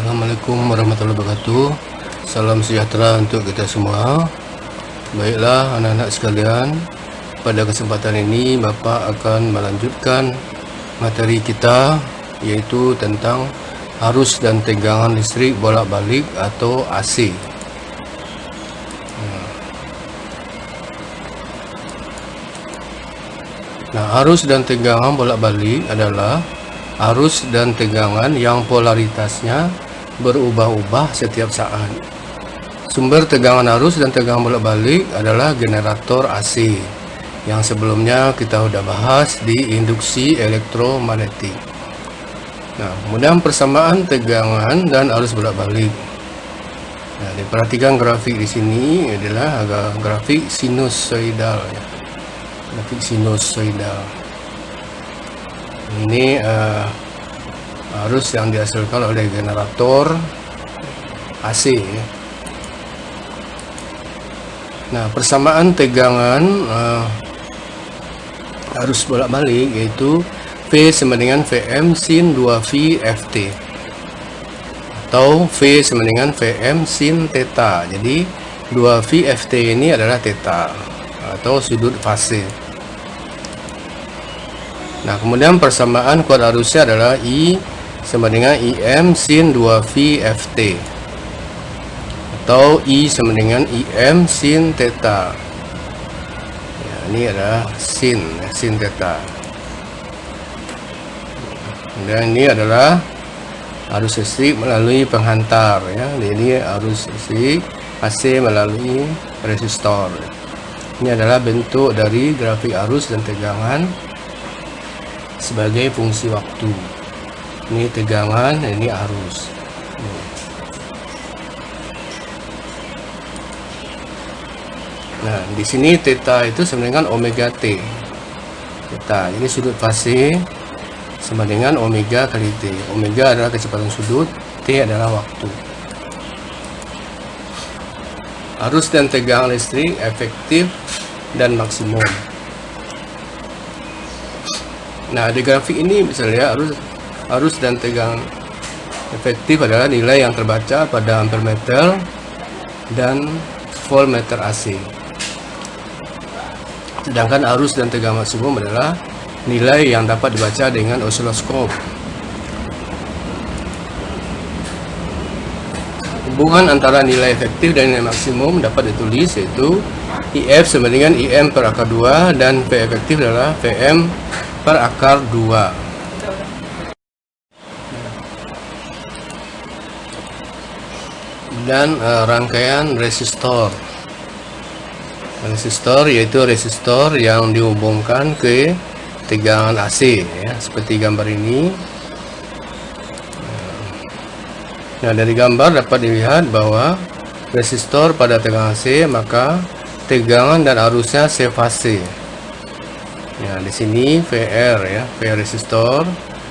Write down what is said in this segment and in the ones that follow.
Assalamualaikum warahmatullahi wabarakatuh. Salam sejahtera untuk kita semua. Baiklah anak-anak sekalian, pada kesempatan ini Bapak akan melanjutkan materi kita, yaitu tentang arus dan tegangan listrik bolak-balik atau AC. Nah, arus dan tegangan bolak-balik adalah arus dan tegangan yang polaritasnya berubah-ubah setiap saat. Sumber tegangan arus dan tegangan bolak-balik adalah generator AC yang sebelumnya kita sudah bahas di induksi elektromagnetik. Nah, kemudian persamaan tegangan dan arus bolak-balik. Nah, diperhatikan grafik di sini adalah grafik sinusoidal. Grafik sinusoidal. Ini arus yang dihasilkan oleh generator AC. Nah, persamaan tegangan arus bolak-balik yaitu V sama dengan Vm sin 2V Ft, atau V sama dengan Vm sin theta. Jadi 2V Ft ini adalah theta atau sudut fase. Nah, kemudian persamaan kuat arusnya adalah I sama dengan Im sin 2V Ft, atau I sama dengan Im sin theta. Ya, ini adalah sin theta. Dan ini adalah arus listrik melalui penghantar, ya. Ini arus listrik AC melalui resistor. Ini adalah bentuk dari grafik arus dan tegangan sebagai fungsi waktu. Ini tegangan, ini arus. Nah, di sini theta itu sama dengan omega T. Theta, ini sudut fase sama dengan omega kali T. Omega adalah kecepatan sudut, T adalah waktu. Arus dan tegangan listrik efektif dan maksimum. Nah, di grafik ini bisa lihat arus dan tegangan efektif adalah nilai yang terbaca pada ampere meter dan voltmeter AC. Sedangkan arus dan tegangan maksimum adalah nilai yang dapat dibaca dengan osiloskop. Hubungan antara nilai efektif dan nilai maksimum dapat ditulis, yaitu IF sama dengan IM per akar 2 dan V efektif adalah VM per akar 2. Dan rangkaian resistor. Resistor yaitu resistor yang dihubungkan ke tegangan AC, ya, seperti gambar ini. Nah, dari gambar dapat dilihat bahwa resistor pada tegangan AC, maka tegangan dan arusnya sefase. Ya, di sini VR, ya, VR resistor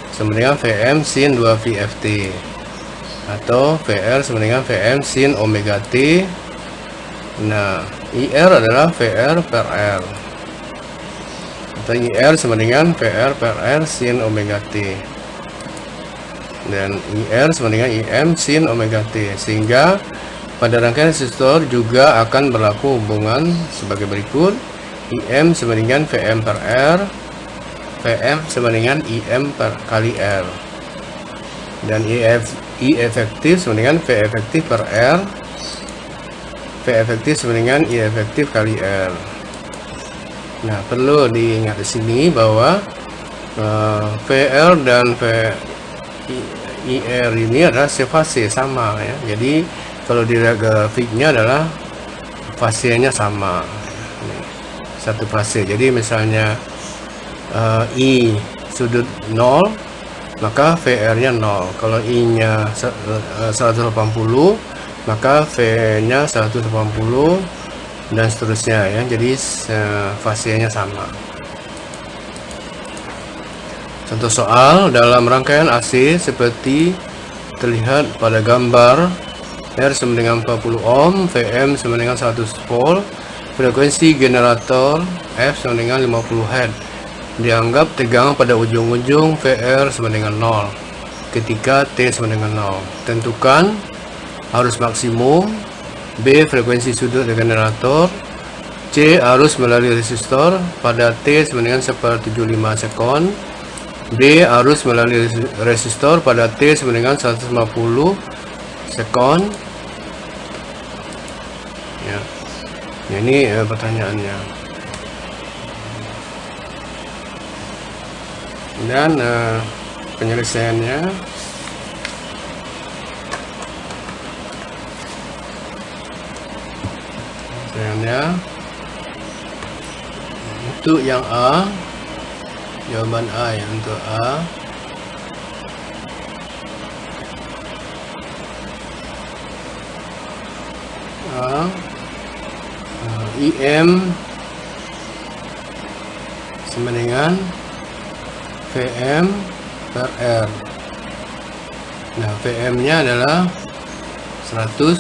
sama dengan Vm sin 2V Ft, atau VR sama dengan Vm sin omega T. Nah, IR adalah VR per R, atau IR sama dengan VR per R sin omega T, dan IR sama dengan IM sin omega T, sehingga pada rangkaian resistor juga akan berlaku hubungan sebagai berikut: IM sama dengan Vm per R, Vm sama dengan IM per kali R, dan I efektif sama dengan V efektif per R, V efektif sama dengan I efektif kali R. Nah, perlu diingat di sini bahwa VR dan IR ini adalah sefase, sama, ya. Jadi kalau dilihat grafiknya adalah fasenya sama, satu fase. Jadi misalnya I sudut 0, maka VR-nya 0. Kalau I-nya 180, maka V-nya 180, dan seterusnya, ya. Jadi fasenya sama. Contoh soal dalam rangkaian AC seperti terlihat pada gambar, R sama dengan 40 ohm, Vm sama dengan 100 volt, frekuensi generator F sama dengan 50 Hz. Dianggap tegangan pada ujung-ujung VR sama dengan 0. ketika T sama dengan 0. Tentukan arus maksimum, B frekuensi sudut generator, C arus melalui resistor pada T sama dengan 1/75 sekon, D arus melalui resistor pada T sama dengan 150 sekon. Ya, ini pertanyaannya. Dan penyelesaiannya untuk yang A, jawaban A ya, untuk IM sama dengan VM per R. Nah, VM nya adalah 100,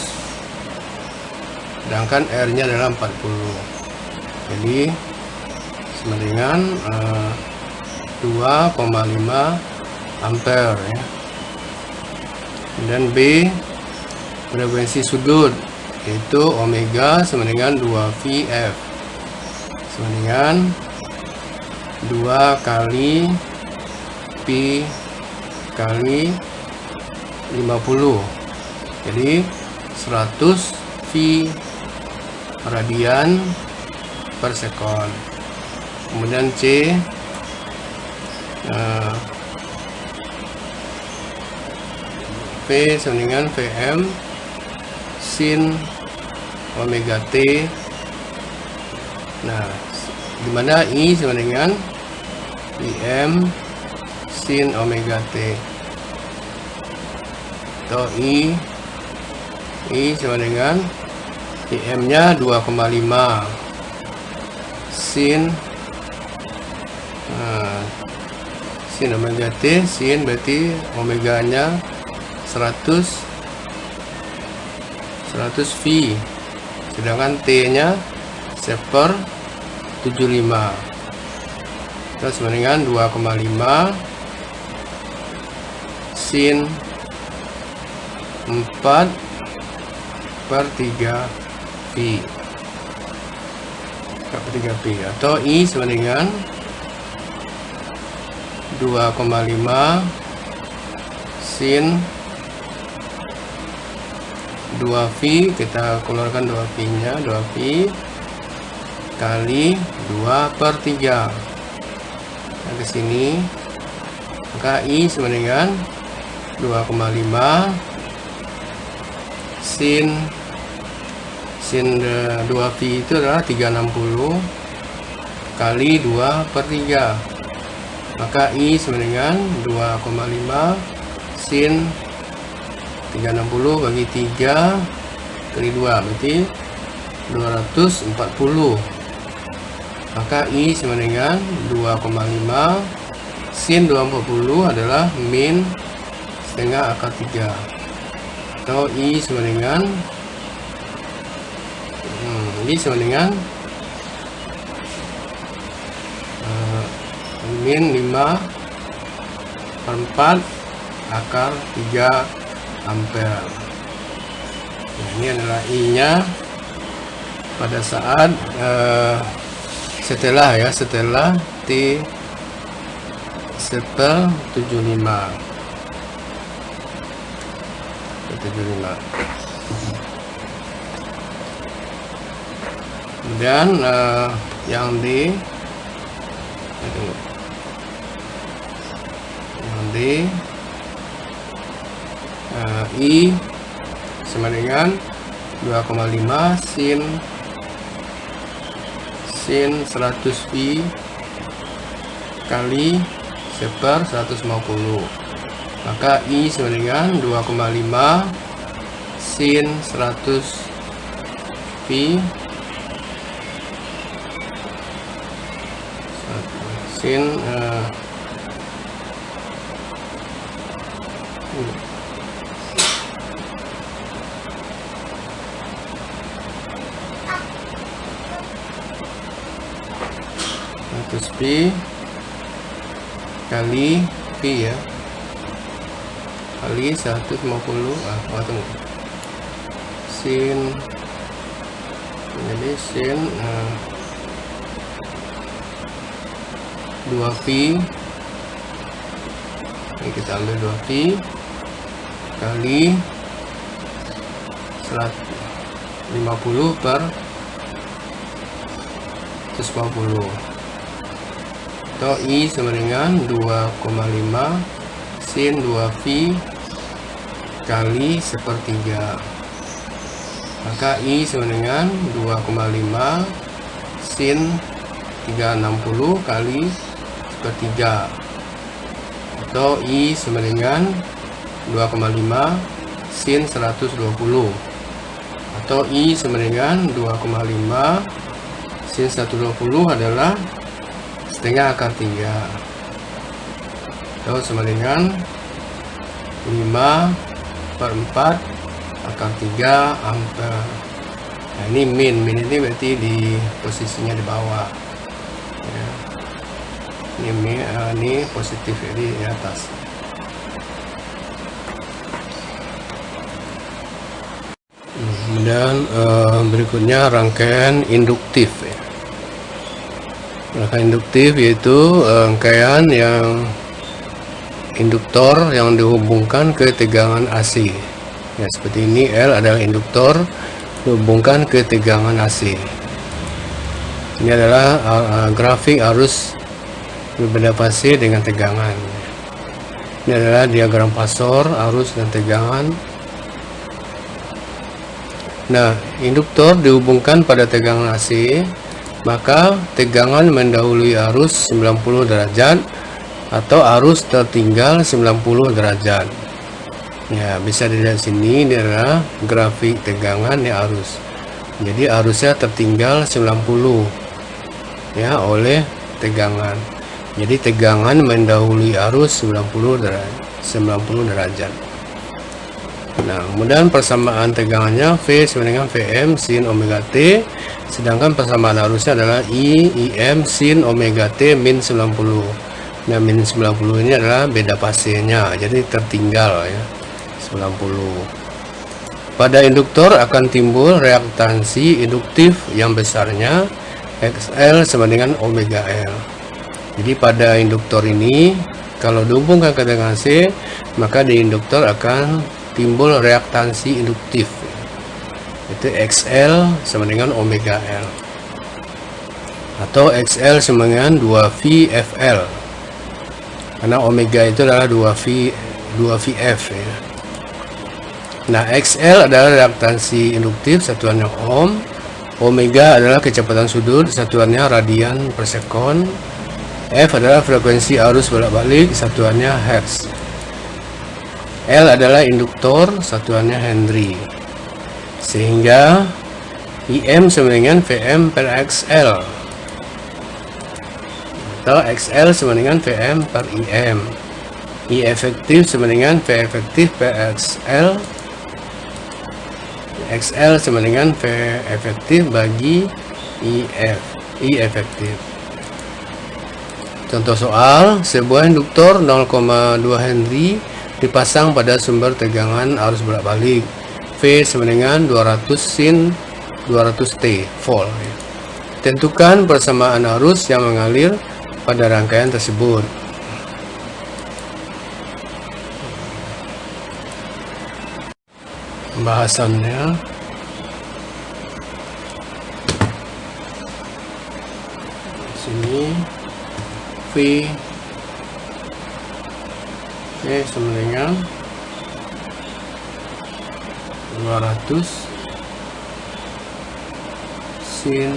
sedangkan R nya adalah 40. Jadi sama dengan 2,5 ampere ya. Dan B frekuensi sudut, yaitu omega sama dengan 2VF, sama dengan 2 kali Pi kali 50. Jadi 100 V radian per sekon. Kemudian C V sama dengan VM sin omega T. Nah, dimana I sama dengan IM sin omega T, atau I sama dengan IM nya 2,5 sin sin omega T, sin berarti omega nya 100 V, sedangkan T nya 1/75, terus sama dengan 2,5 sin 4/3 Pi atau I sama dengan 2,5 sin 2V, kita keluarkan 2V nya, 2V kali 2/3. Nah, ke sini maka I sama dengan 2,5 sin 2V itu adalah 360 kali 2/3. Maka I sama dengan 2,5 sin 360 bagi 3 kali 2 berarti 240. Maka I sama dengan 2,5 sin 240 adalah min setengah akar 3, atau I sama dengan min 5/4 akar 3 ampere. Nah, ini adalah I nya pada saat setelah T 1/75. Kemudian yang D, I sama dengan 2,5 sin 100 Pi kali 1/150. Maka I sama dengan 2,5 sin 100 Pi sin 100 Pi kali Pi ya, kali 150 tunggu. Sin, jadi sin 2pi, ini kita ambil 2pi kali 150 per 150, atau I sama dengan 2,5 sin 2pi kali 1/3, maka I sama dengan 2,5 sin 360 kali 1/3, atau I sama dengan 2,5 sin 120, atau I sama dengan 2,5 sin 120 adalah setengah akar 3, atau sama dengan 5/4 akar 3 ampere. Nah, ini min ini berarti di posisinya di bawah ya. Ini positif, jadi di atas. Kemudian berikutnya rangkaian induktif ya. Rangkaian induktif yaitu rangkaian yang induktor yang dihubungkan ke tegangan AC ya, seperti ini. L adalah induktor dihubungkan ke tegangan AC. Ini adalah grafik arus berbeda fase dengan tegangan. Ini adalah diagram Fasor arus dan tegangan. Nah, induktor dihubungkan pada tegangan AC, maka tegangan mendahului arus 90 derajat atau arus tertinggal 90 derajat. Ya, bisa dilihat sini, ini adalah grafik tegangan ya arus. Jadi arusnya tertinggal 90 ya oleh tegangan. Jadi tegangan mendahului arus 90 derajat. Nah, kemudian persamaan tegangannya V sama dengan Vm sin omega T, sedangkan persamaan arusnya adalah Im sin omega T min 90. Nah, min 90 ini adalah beda fasenya, jadi tertinggal ya 90. Pada induktor akan timbul reaktansi induktif yang besarnya XL sama dengan omega L. Jadi pada induktor ini kalau dihubungkan ke tegangan C, maka di induktor akan timbul reaktansi induktif, itu XL sama dengan omega L, atau XL sama dengan 2VFL, karena omega itu adalah 2VF ya. Nah, XL adalah reaktansi induktif, satuannya ohm. Omega adalah kecepatan sudut, satuannya radian per sekon. F adalah frekuensi arus bolak-balik, satuannya hertz. L adalah induktor, satuannya Henry. Sehingga Im sama dengan Vm per XL, atau XL sama dengan Vm per Im. I efektif sama dengan V efektif per XL. XL sama dengan V efektif bagi I efektif. Contoh soal, sebuah induktor 0,2 Henry dipasang pada sumber tegangan arus bolak-balik V sama dengan 200 sin 200T volt. Tentukan persamaan arus yang mengalir pada rangkaian tersebut. Pembahasannya sini V sama dengan 200 sin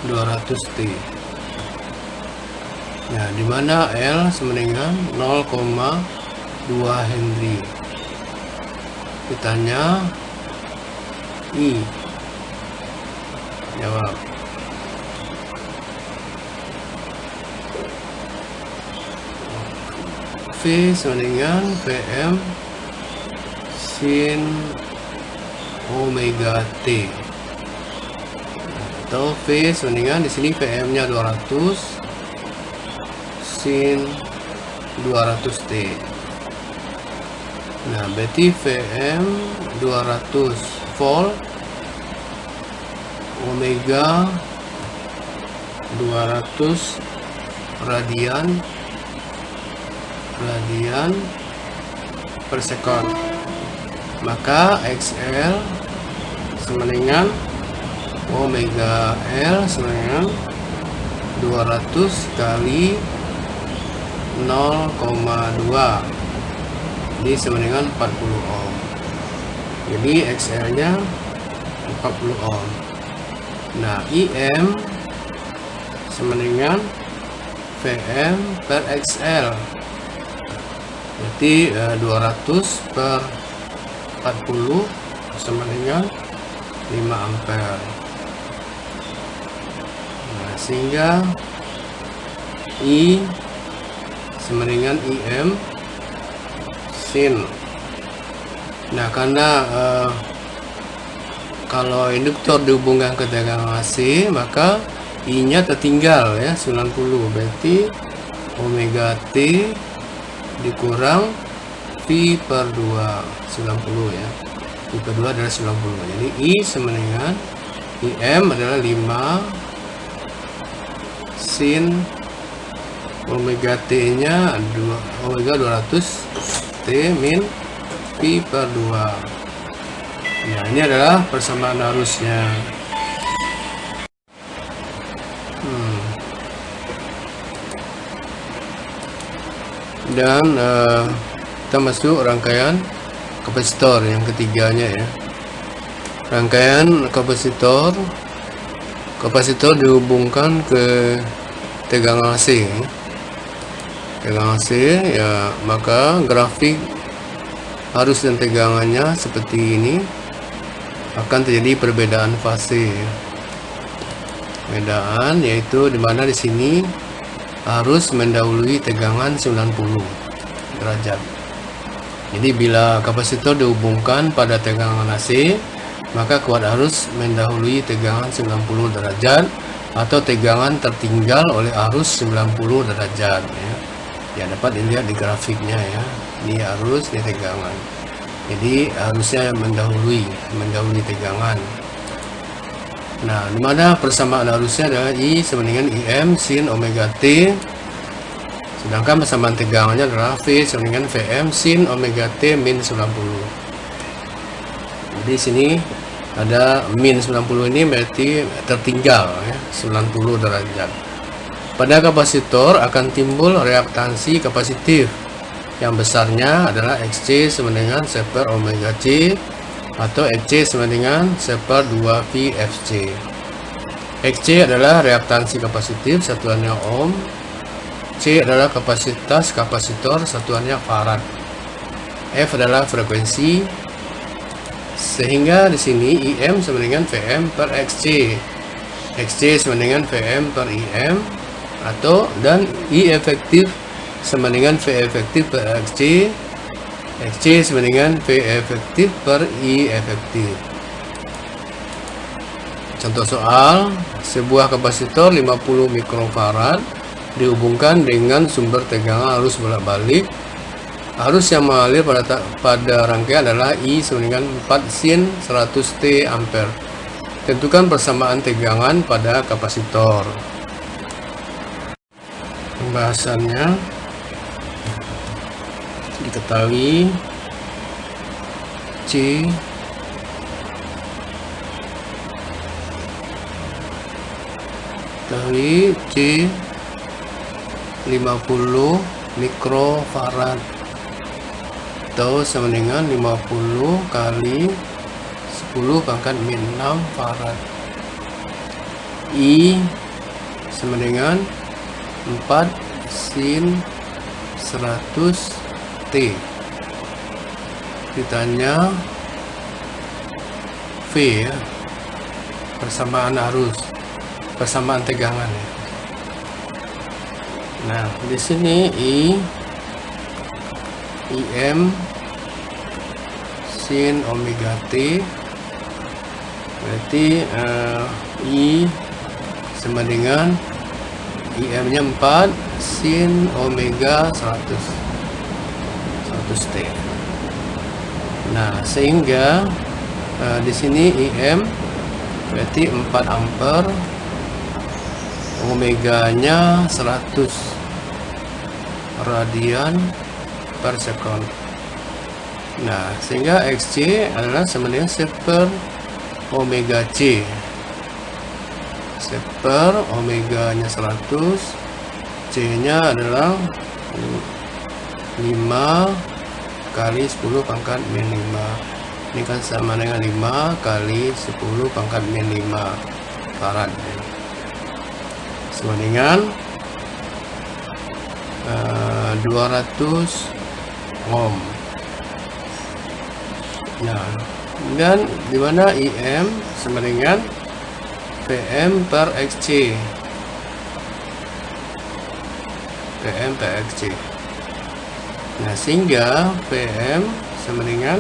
200T. Nah, di mana L sama dengan 0,2 Henry. Ditanya I, jawab. V sama dengan Vm sin omega T, atau V sama dengan di sini Vm nya 200 sin 200T. Nah, berarti Vm 200 volt, omega 200 radian per sekon. Maka XL sama dengan omega L sama dengan 200 kali 0,2, ini sama dengan 40 ohm. Jadi XL nya 40 ohm. Nah, IM sama dengan Vm per XL, berarti 200 per 40 sama dengan 5 ampere. Nah, sehingga I sama dengan IM sin. Nah, karena kalau induktor dihubungkan ke tegangan AC, maka I nya tertinggal ya 90, berarti omega T dikurang V per 2, 90 ya. V per 2 adalah 90. Jadi I sama dengan IM adalah 5 sin omega T nya omega 200 T min V per 2. Nah, ini adalah persamaan arusnya. Dan kita masuk rangkaian kapasitor yang ketiganya ya. Rangkaian kapasitor dihubungkan ke tegangan AC. Tegangan AC ya, maka grafik arus dan tegangannya seperti ini, akan terjadi perbedaan fase. Perbedaan yaitu dimana di sini arus mendahului tegangan 90 derajat. Jadi bila kapasitor dihubungkan pada tegangan AC, maka kuat arus mendahului tegangan 90 derajat atau tegangan tertinggal oleh arus 90 derajat ya. Ya, dapat dilihat di grafiknya ya. Ini arus, ini tegangan. Jadi arusnya mendahului tegangan. Nah, di mana persamaan arusnya adalah I sama dengan IM sin omega T, sedangkan persamaan tegangannya adalah V sama dengan Vm sin omega T min 90. Jadi sini ada min 90, ini berarti tertinggal ya 90 derajat. Pada kapasitor akan timbul reaktansi kapasitif yang besarnya adalah Xc sama dengan 1 per omega C atau Xc sama dengan 1 per 2 VFC. Xc adalah reaktansi kapasitif, satuannya ohm. C adalah kapasitas kapasitor, satuannya farad. F adalah frekuensi. Sehingga di sini IM sama dengan Vm per Xc. Xc sama dengan Vm per IM, atau dan I efektif sama dengan V efektif per Xc. Xc sama dengan V efektif per I efektif. Contoh soal, sebuah kapasitor 50 mikrofarad dihubungkan dengan sumber tegangan arus bolak-balik. Arus yang mengalir pada rangkaian adalah I sama dengan 4 sin 100 T ampere. Tentukan persamaan tegangan pada kapasitor. Pembahasannya diketahui C diketahui C 50 mikrofarad atau sama dengan 50 kali 10 pangkat min 6 farad. I sama dengan 4 sin 100 T. Ditanya V ya, persamaan arus, persamaan tegangan ya. Nah, di sini IM sin omega T, berarti I sama dengan IM nya 4 sin omega 100 T. Nah, sehingga di sini IM berarti 4 ampere, omeganya 100 radian per second. Nah, sehingga XC adalah sama dengan 1 per omega C. 1 per omeganya 100, C nya adalah 5 kali 10 pangkat min 5. Ini kan sama dengan 5 kali 10 pangkat min 5 farad, sama dengan 200 ohm. Nah, dan dimana IM sama dengan PM per XC. PM per XC. Nah, sehingga PM sama dengan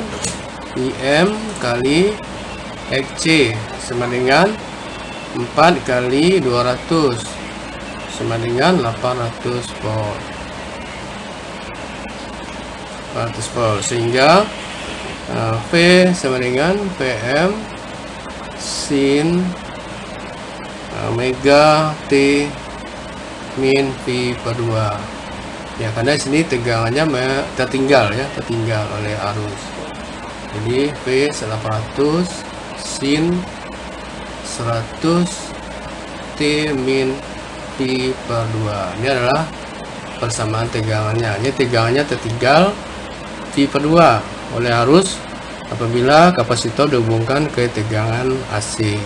IM kali XC sama dengan 4 kali 200 sama dengan 800 volt. 800 volt, sehingga V sama dengan PM sin omega T min V per 2. Ya, karena sini tegangannya tertinggal oleh arus. Jadi V 800 sin 100 T min V per 2. Ini adalah persamaan tegangannya. Ini tegangannya tertinggal V per 2 oleh arus apabila kapasitor dihubungkan ke tegangan AC.